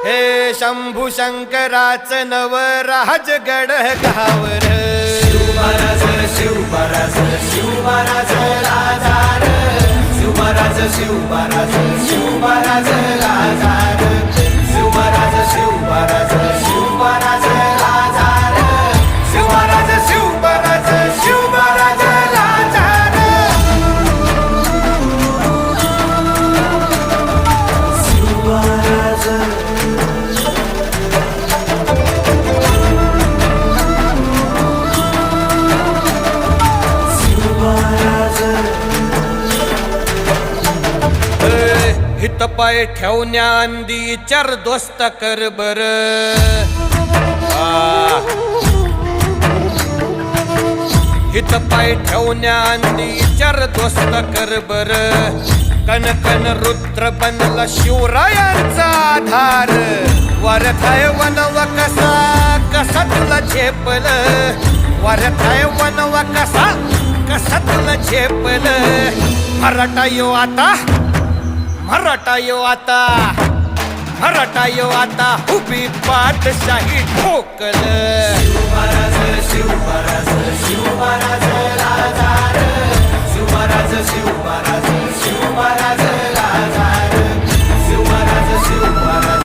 हे शंभू शंकराचं नवराज गड गावर शिवमहाराज शिवमहाराज शिवमहाराज राजार शिवमहाराज शिवमहाराज शिवमहाराज राजार शिवमहाराज शिवमहाराज शिवमहाराज राजार शिवमहाराज शिवमहाराज शिवमहाराज राजार शिवमहाराज हित पाय ठेवण्या अंदी चार दोस्त कर बर हित पाय ठेवण्या अंदी चार दोस्त कर बर कन कन रुद्र बनला शिवरायांचा आधार वरथाय वनव कसा कसा तुला झेपल वरथाय वनव कसा कसा तुला झेपल मराठा यो आता मराठा यो आता मराठा यो आता उभी पाठशाही ठोकल शिवमहाराज शिवमहाराज शिवमहाराज